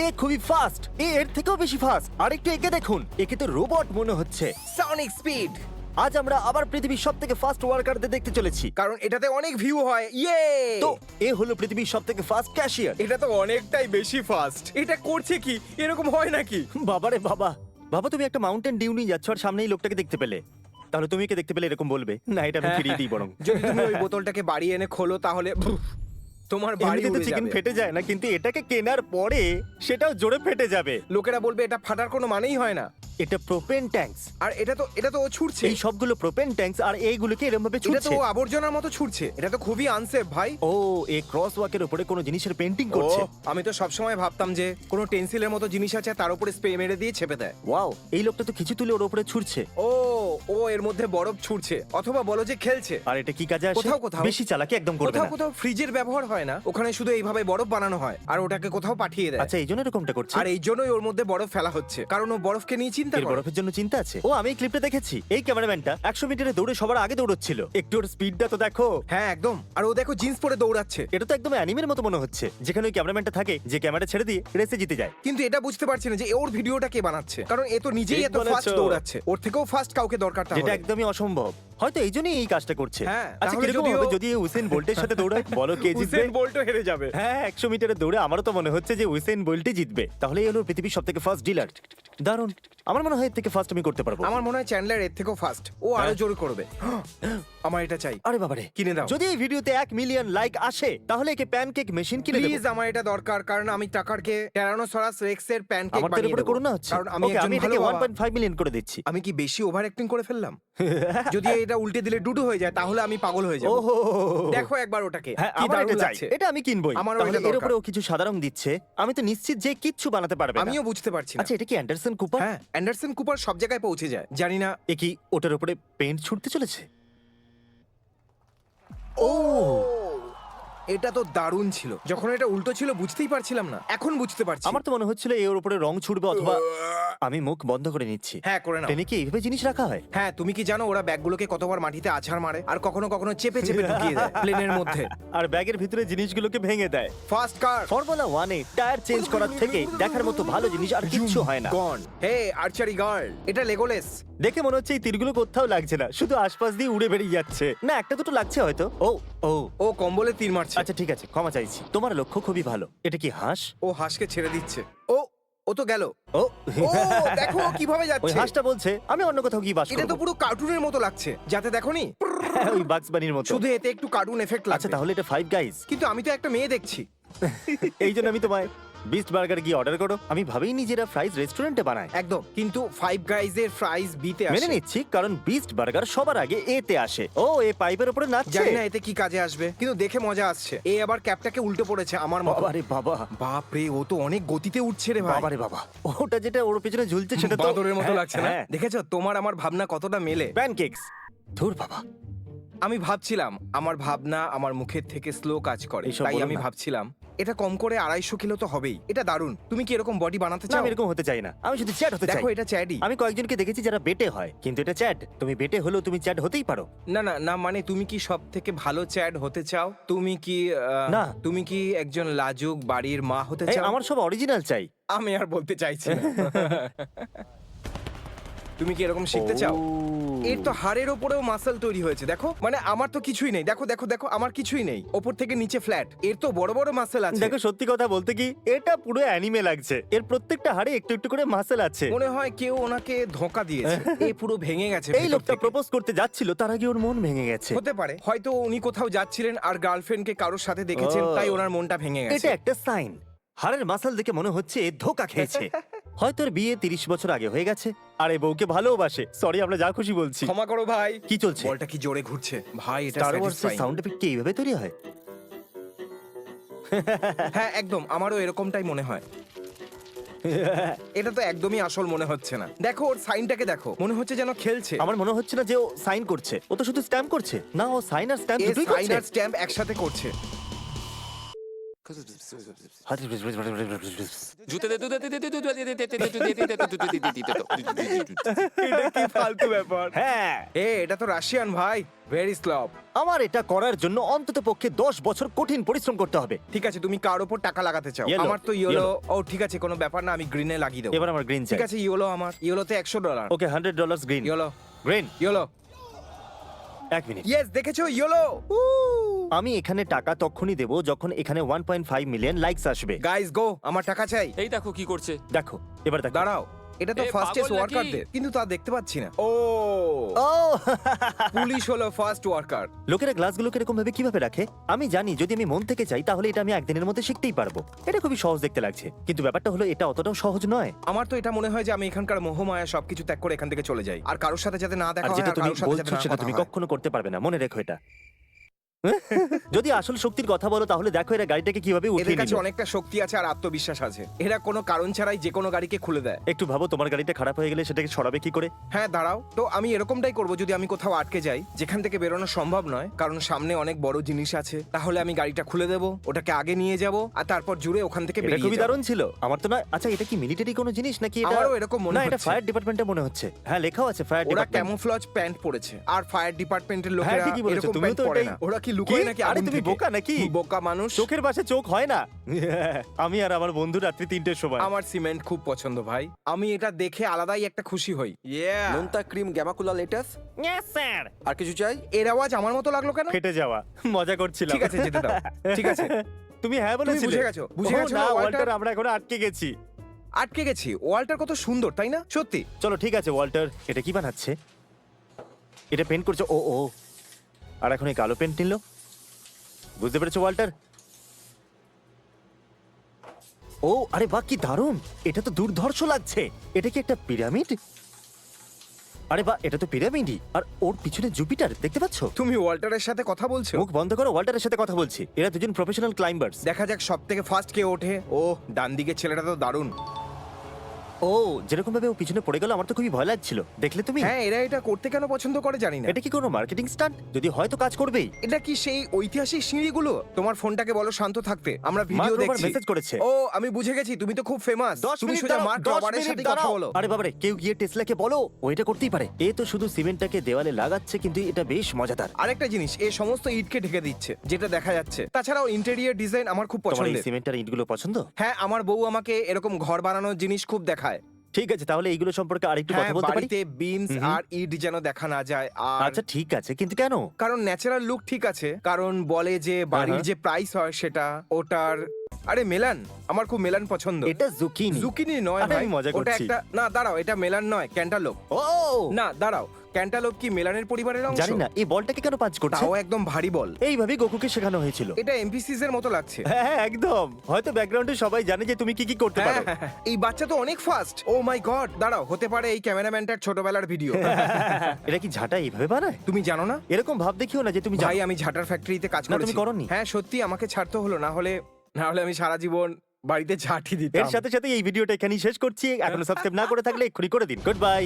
এ খুবই ফাস্ট, এর থেকেও বেশি ফাস্ট। আর একটু একে দেখুন, একে তো রোবট মনে হচ্ছে। সনিক স্পিড, আজ আমরা আবার পৃথিবীর সবথেকে ফাস্ট ওয়ার্কারদের দেখতে চলেছি। কারণ এটাতে অনেক ভিউ হয়। ইয়ে, তো এ হলো পৃথিবীর সবথেকে ফাস্ট ক্যাশিয়ার। এটা তো অনেকটাই বেশি ফাস্ট। এটা করছে কি, এরকম হয় নাকি? বাবারে বাবা, বাবা তুমি একটা মাউন্টেন ডিউ নিয়ে যাচ্ছ আর সামনেই লোকটাকে দেখতে পেলে, তাহলে তুমি একে দেখতে পেলে এরকম বলবে না, এটা আমি ফিরিয়ে দিই বরং। যদি তুমি ওই বোতলটাকে বাড়িয়ে এনে খোলো তাহলে তোমার বাড়ি এমনিতে তো উড়ে চিকেন যাবে। ফেটে যায় না, কিন্তু এটাকে কেনার পরে সেটাও জোরে ফেটে যাবে। লোকেরা বলবে এটা ফাটার কোনো মানেই হয় না। এটা প্রোপেন ট্যাঙ্কস। আর এটা তো ও ছুটছে। এই সবগুলো প্রোপেন ট্যাঙ্কস, আর এইগুলোকে এরকম ভাবে এটা তো ছুটছে। ও আবর্জনার মতো ছুটছে। এটা তো খুবই আনসেফ ভাই। ও এই ক্রস ওয়াকের উপরে কোনো জিনিসের পেন্টিং করছে। ও, আমি তো সবসময় ভাবতাম যে কোনো টেন্সিলের মতো জিনিস আছে, তার উপরে স্প্রে মেরে দিয়ে ছেপে দেয়। ওয়াও, এই লোকটা তো কিছু তুলে ওর উপরে ছুটছে। ও ও এর মধ্যে বরফ ছুটছে, অথবা বলো যে খেলছে। আর এটা কি কাজে আসে? কোথাও কোথাও। বেশি চালাকি একদম করবে কোথাও না। কোথাও ফ্রিজের ব্যবহার হয় না, ওখানে শুধু এইভাবে বরফ বানানো হয় আর ওটাকে কোথাও পাঠিয়ে দেয়। আচ্ছা, এই জন্য এরকমটা করছে। আর এই জন্যই ওর মধ্যে বরফ ফেলা হচ্ছে, কারণ ও বরফকে নিয়ে চিন্তা এর করে। বরফের জন্য চিন্তা আছে। ও আমি এই ক্লিপটা দেখেছি, এই ক্যামেরাম্যানটা 100 মিটারে দৌড়ে সবার আগে দৌড়চ্ছিল। একটু ওর স্পিডটা তো দেখো। হ্যাঁ একদম। আর ও দেখো জিন্স পরে দৌড়াচ্ছে। এটা তো একদম অ্যানিমের মতো মনে হচ্ছে, যেখানে ওই ক্যামেরাম্যানটা থাকে যে ক্যামেরা ছেড়ে দিয়ে রেসে জিতে যায়। কিন্তু এটা বুঝতে পারছি না যে ওর ভিডিওটা কে বানাচ্ছে, কারণ এ তো নিজেই ঠিক এত ফাস্ট বলেছো। দৌড়াচ্ছে। ওর থেকেও ফাস্ট কাউকে দরকার যেটা তাহলে। একদমই অসম্ভব। হয়তো এই জন্যই এই কাজটা করছে। হ্যাঁ, আচ্ছা, তাহলে কিরকম যদিও- হবে যদি উসেন বোল্টের সাথে দৌড়ায়? বলো কে জিতবে? উসেন বোল্টও হেরে যাবে। হ্যাঁ, 100 মিটারে দৌড়ে আমারও তো মনে হচ্ছে যে উসেন বোল্টই জিতবে। তাহলে এই হলো পৃথিবীর সবথেকে ফাস্ট ডিলার। দারুণ। আমার মনে হয় এর থেকে ফাস্ট আমি করতে পারবো। আমার মনে হয় চ্যান্ডলার এর থেকেও ফাস্ট। ও আরো হ্যাঁ। জোরে করবে। আমার এটা চাই। আরে বাবারে, কিনে দাও। যদি এই ভিডিওতে 1 মিলিয়ন লাইক আসে তাহলে একে প্যানকেক মেশিন কিনে দেব। প্লিজ, আমার এটা দরকার, কারণ আমি টাকারকে ট্যারানোসরাস রেক্সের প্যানকেক আমার বানিয়ে উপরে দেব। করুণা হচ্ছে। কারণ আমি ওকে, একজন আমি ভালো এটাকে বাবা। 1.5 মিলিয়ন করে দিচ্ছি। আমি কি বেশি ওভার অ্যাক্টিং করে ফেললাম? যদি এটা উল্টে দিলে ডুডু হয়ে যায় তাহলে আমি পাগল হয়ে যাব। ওহো, দেখো একবার ওটাকে, হ্যাঁ, কি আমার দারুণ এটা চাই। লাগছে। এটা আমি কিনবই। আমারও তাহলে এটা এর দরকার। উপরে ও কিছু সাদা রং দিচ্ছে। আমি তো নিশ্চিত যে কিচ্ছু বানাতে পারবে না। আমিও বুঝতে পারছি না। আচ্ছা, এটা কি অ্যান্ডারসন কুপার? হ্যাঁ, অ্যান্ডারসন কুপার সব জায়গায় পৌঁছে যায়। জানি না। এ কি ওটার উপরে পেইন্ট ছুটতে চলেছে? ও, এটা তো দারুণ ছিল। যখন এটা উল্টো ছিল বুঝতেই পারছিলাম না, এখন বুঝতে পারছি। আমার তো মনে হচ্ছিল এর উপরে রং ছুটবে, অথবা আমি মুখ বন্ধ করে নিচ্ছি। হ্যাঁ, করে নাও। ট্রেনে কি এইভাবে জিনিস রাখা হয়? হ্যাঁ, তুমি কি জানো ওরা ব্যাগগুলোকে কতবার মাটিতে আছাড় মারে আর কখনো কখনো চেপে চেপে ঢুকিয়ে দেয় প্লেনের মধ্যে। আর ব্যাগের ভিতরে জিনিসগুলোকে ভেঙে দেয়। ফাস্ট কার ফর্মুলা 1-এ টায়ার চেঞ্জ করার থেকে দেখার মতো ভালো জিনিস আর কিচ্ছু হয় না। গন। হে আর্চারি গার্ল, এটা লেগোলেস। দেখে মনে হচ্ছে এই তীরগুলো কোথাও লাগছে না, শুধু আশপাশ দিয়ে উড়ে বেরিয়ে যাচ্ছে। না, একটা দুটো লাগছে হয়তো। ও ও ও কম্বলে তীর মারছে। আচ্ছা, ঠিক আছে, ক্ষমা চাইছি। তোমার লক্ষ্য খুবই ভালো। এটা কি হাঁস? ও হাঁসকে ছেড়ে দিচ্ছে। ও ও তো গেল। ও ও দেখো ও কিভাবে ওই যাচ্ছে। হাঁসটা বলছে আমি অন্য কোথাও গিয়ে বাস এটা তো করব। পুরো কার্টুনের মতো লাগছে, যাতে দেখোনি হ্যাঁ, ওই বাক্স বানির মতো। শুধু এতে একটু কার্টুন এফেক্ট আচ্ছা, লাগছে। তাহলে এটা ফাইভ গাইজ। কিন্তু আমি তো একটা মেয়ে দেখছি। এই জন্য আমি তোমায় বিস্ট বার্গার গিয়ে অর্ডার করো। আমি ভাবেই নিজেরা ফ্রাইজ রেস্টুরেন্টে বানায়। একদম, কিন্তু ফাইভ গাইজের ফ্রাইজ বিতে মেনে আসে। নিচ্ছি, কারণ বিস্ট বার্গার সবার আগে এতে আসে। ও এ পাইপের উপরে নাচছে। জানি না এতে কি কাজে আসবে, কিন্তু দেখে মজা আসছে। এ আবার ক্যাপটাকে উল্টো পড়েছে আমার মতো। বাবারে বাবা, বাপ রে, ও তো অনেক গতিতে উঠছে রে ভাই। বাবারে বাবা, ওটা যেটা ওর পেছনে ঝুলছে সেটা তো বাদরের মতো লাগছে না? হ্যাঁ। দেখেছো তোমার আমার ভাবনা কতটা মেলে। প্যানকেকস। ধুর বাবা, আমি ভাবছিলাম আমার ভাবনা আমার মুখের থেকে স্লো কাজ করে, এইসব তাই বলো আমি না। ভাবছিলাম এটা কম করে 250 কিলো তো হবেই। এটা দারুণ। তুমি কি এরকম বডি বানাতে না, চাও? আমি এরকম হতে চাই না। আমি শুধু চ্যাট হতে চাই। দেখো এটা চ্যাডি। আমি কয়েকজনকে দেখেছি যারা বেটে হয়, কিন্তু এটা চ্যাট। তুমি বেটে হলেও তুমি চ্যাট হতেই পারো। না না না, মানে তুমি কি সব থেকে ভালো চ্যাড হতে চাও? তুমি কি না। তুমি কি একজন লাজুক বাড়ির মা হতে এই, চাও? আমার সব অরিজিনাল চাই। আমি আর বলতে চাইছি না। তুমি কি এরকম শিখতে চাও? এর তো হাড়ের ওপরেও মাসল তৈরি হয়েছে, দেখো। মানে আমার তো কিছুই নেই। দেখো দেখো দেখো, আমার কিছুই নেই। ওপর থেকে নিচে ফ্ল্যাট। এর তো বড় বড় মাসল আছে। দেখো, সত্যি কথা বলতে কি, এটা পুরো অ্যানিমে লাগছে। এর প্রত্যেকটা হাড়ে একটু একটু করে মাসেল আছে। মনে হয় কেউ ওনাকে ধোঁকা দিয়েছে। এ পুরো ভেঙে গেছে এই ভেতর লোকটা থেকে। প্রপোজ করতে যাচ্ছিল, তার আগে ওর মন ভেঙে গেছে। হতে পারে, হয়তো উনি কোথাও যাচ্ছিলেন আর গার্লফ্রেন্ডকে কারোর সাথে দেখেছেন, ও। তাই ওনার মনটা ভেঙে গেছে। এটা একটা সাইন। হাড়ের মাসল দেখে মনে হচ্ছে এ ধোকা খেয়েছে। হয়তো ওর বিয়ে 30 বছর আগে হয়ে গেছে, আর এই বউকে ভালোবাসে। সরি, আমরা যা খুশি বলছি। ক্ষমা করো ভাই। কি চলছে? বলটা কি জোরে ঘুরছে ভাই, এটা স্টার ওয়ার্সের স্যাটিসফাইং। সাউন্ড এফেক্ট কি এইভাবে তৈরি হয়? হ্যাঁ একদম, আমারও এরকমটাই মনে হয়। এটা তো একদমই আসল মনে হচ্ছে না। দেখো ওর সাইনটাকে দেখো, মনে হচ্ছে যেন খেলছে। আমার মনে হচ্ছে না যে ও সাইন করছে। ও তো শুধু স্ট্যাম্প করছে। না, ও সাইন আর স্ট্যাম্প এ দুটোই সাইন করছে। আর স্ট্যাম্প একসাথে করছে। জুতে দে এটা কি ফালতু ব্যাপার হ্যাঁ, এটা তো রাশিয়ান ভাই, ভেরি স্লপ। আমার এটা করার জন্য অন্তত পক্ষে 10 বছর কঠিন পরিশ্রম করতে হবে। ঠিক আছে, তুমি কার উপর টাকা লাগাতে চাও? Yellow, আমার তো ইয়েলো। yellow। ও ঠিক আছে, কোনো ব্যাপার না, আমি গ্রিনে লাগিয়ে দেবো। এবার আমার গ্রিন চাই। ঠিক আছে, ইয়েলো আমার, ইয়েলোতে $100। ওকে, $100 green. Yellow, green. Yellow. 1 minute. Yes, দেখেছো, ইয়েলো। আমি এখানে টাকা তখনই দেব যখন এখানে 1.5 মিলিয়ন লাইকস আসবে। গাইস গো, আমার টাকা চাই। এই দেখো কি করছে। দেখো, এবার দেখো। দাঁড়াও, এটা তো এ, ফার্স্টেস্ট পাগল নাকি? ওয়ার্কারদের, কিন্তু তা দেখতে পাচ্ছি না। ও, ও পুলিশ হলো ফার্স্ট ওয়ার্কার। লোকেরা গ্লাসগুলোকে এরকম ভাবে কিভাবে রাখে? আমি জানি যদি আমি মন থেকে চাই তাহলে এটা আমি একদিনের মধ্যে শিখতেই পারবো। এটা খুবই সহজ দেখতে লাগছে, কিন্তু ব্যাপারটা হলো এটা অতটাও সহজ নয়। আমার তো এটা মনে হয় যে আমি এখানকার মোহমায়া সবকিছু ত্যাগ করে এখান থেকে চলে যাই, আর কারোর সাথে যাতে না আর দেখা হয়, যেটা আর তুমি কারোর সাথে যাতে বলছো না সেটা কথা তুমি হয়। কখনো করতে পারবে না, মনে রেখো এটা। যদি আসল শক্তির কথা বলো তাহলে দেখো এরা গাড়িটাকে কিভাবে এদের উঠিয়ে কাছে নিল। অনেকটা শক্তি আছে আর আত্মবিশ্বাস আছে। এরা কোনো কারণ ছাড়াই যে কোনো গাড়িকে খুলে দেয়। একটু ভাবো, তোমার গাড়িটা খারাপ হয়ে গেলে সেটাকে সরাবে কি করে? হ্যাঁ দাঁড়াও, তো আমি এরকমটাই করব যদি আমি কোথাও আটকে যাই যেখান থেকে বেরোনো সম্ভব নয়, কারণ সামনে অনেক বড় জিনিস আছে। তাহলে আমি গাড়িটা খুলে দেব, ওটাকে আগে নিয়ে যাব, আর তারপর জুড়ে ওখান থেকে এটা বেরিয়ে খুবই যাব। দারুণ ছিল। আমার তো নয়। আচ্ছা, এটা কি মিলিটারি কোনো জিনিস নাকি এটা? আমারও এরকম মনে না, এটা হচ্ছে। ফায়ার ডিপার্টমেন্টে মনে হচ্ছে। হ্যাঁ, লেখাও আছে ফায়ার ওরা ডিপার্টমেন্ট। ক্যামোফ্লাজ প্যান্ট পরেছে, আর ফায়ার ডিপার্টমেন্টের হ্যাঁ, লোকেরা ঠিকই বলেছো, এরকম তুমিও প্যান্ট তো পরে এটাই- না। ওরা কি লুকোয় নাকি আরে আগুন তুমি থেকে? বোকা নাকি? বোকা মানুষ। চোখের পাশে চোখ হয় না। আমি আর আমার বন্ধু রাত্রি 3টের সময়। আমার সিমেন্ট খুব পছন্দ ভাই, আমি এটা দেখে আলাদাই একটা খুশি হই। নোনতা ক্রিম গ্যামাকুলা লেটাস ইয়েস স্যার। আর কিছু চাই? এর আওয়াজ আমার মতো লাগলো কেন? ফেটে যাওয়া, মজা করছিলাম। ঠিক আছে, যেতে দাও। ঠিক আছে, তুমি হ্যাঁ বলেছিলে। বুঝে গেছো, বুঝে ও গেছো না, না, ওয়াল্টার, ওয়াল্টার? আমরা এখন আটকে গেছি। আটকে গেছি। ওয়ালটার কত সুন্দর, তাই না? সত্যি। চলো ঠিক আছে ওয়াল্টার, এটা কি বানাচ্ছে? এটা পেন্ট করছে। ও ও, আর এখন এই কালো পেন্ট নিল। বুঝতে পেরেছো ওয়াল্টার? ও আরে বাহ, কি দারুণ! এটা তো দুর্ধর্ষ লাগছে। এটা কি একটা পিরামিড? আরে বাহ, এটা তো পিরামিডই। আর ওর পিছনে জুপিটার, দেখতে পাচ্ছো? তুমি ওয়াল্টারের সাথে কথা বলছো? মুখ বন্ধ করো, ওয়াল্টারের সাথে কথা বলছি। এরা দুজন প্রফেশনাল ক্লাইম্বার্স। দেখা যাক সব থেকে ফার্স্ট কে ওঠে। ও, ডান দিকের ছেলেটা তো দারুণ। ও, যেরকম ভাবে ও পিছনে পড়ে গেল আমার তো খুবই ভয় লাগছিল। দেখলে তুমি? হ্যাঁ, এরা এটা করতে কেন পছন্দ করে জানি না। এটা কি কোনো মার্কেটিং স্টান্ট? যদি হয়তো কাজ করবেই। এটা কি সেই ঐতিহাসিক সিঁড়িগুলো? তোমার ফোনটাকে বলো শান্ত থাকতে, আমরা ভিডিও মার্ক রোবার দেখছি। মেসেজ করেছে। ও, আমি বুঝে গেছি, তুমি তো খুব ফেমাস। 10 তুমি মিনিট সোজা দাঁড়াও, মার্ক 10 রবারের মিনিট সাথে কথা দাঁড়াও। বলো। আরে বাবারে, কেউ গিয়ে টেসলাকে বলো ও এটা করতেই পারে। এ তো শুধু সিমেন্টটাকে দেওয়ালে লাগাচ্ছে, কিন্তু এটা বেশ মজাদার। আরেকটা জিনিস, এই সমস্ত ইটকে ঢেকে দিচ্ছে, যেটা দেখা যাচ্ছে। তাছাড়াও ইন্টেরিয়র ডিজাইন আমার খুব তোমার এই পছন্দের। সিমেন্টের ইটগুলো পছন্দ? হ্যাঁ, আমার বউ আমাকে এরকম ঘর বানানোর জিনিস খুব দেখায়। ঠিক আছে, তাহলে এইগুলো সম্পর্কে আরেকটু হ্যাঁ, কথা বলতে পারি? বাড়িতে বিমস হুম হুম। আর ইট যেন দেখা না যায়। আর আচ্ছা ঠিক আছে, কিন্তু কেন? কারণ ন্যাচারাল লুক ঠিক আছে, কারণ বলে যে বাড়ির হ্যাঁ। যে প্রাইস হয় সেটা ওটার। আরে মেলান, আমার খুব মেলান পছন্দ। এটা জুকিনি। জুকিনি নয় আরে, ভাই, আমি মজা ওটা করছি। একটা। না দাঁড়াও, এটা মেলান নয়, ক্যান্টালোপ। ও না দাঁড়াও, ক্যান্টালোপ কি মেলানের পরিবারের অংশ? জানি না এই বলটাকে কেন পাঞ্চ করছে। তাও একদম ভারী বল। এইভাবেই গোকুকে শেখানো হয়েছিল। এটা এমপিসিস এর মতো লাগছে। হ্যাঁ হ্যাঁ, একদম। হয়তো ব্যাকগ্রাউন্ডে সবাই জানে যে তুমি কি কি করতে পারো। হ্যাঁ, এই বাচ্চা তো অনেক ফাস্ট। ও মাই গড, দাঁড়াও, হতে পারে এই ক্যামেরাম্যানটার ছোটবেলার ভিডিও। এটা কি ঝাঁটা এইভাবে বানায়? তুমি জানো না এরকম ভাব দেখিও না যে তুমি ভাই, জানো। আমি ঝাটার ফ্যাক্টরিতে কাজ না, তুমি করেছি। করোনি। হ্যাঁ সত্যি, আমাকে ছাড়তে হলো, না হলে আমি সারা জীবন বাড়িতে ঝাঁটি দিতাম। এর সাথে সাথে এই ভিডিওটা এখানেই শেষ করছি। এখনো সাবস্ক্রাইব না করে থাকলে এক্ষুনি করে দিন। Good bye.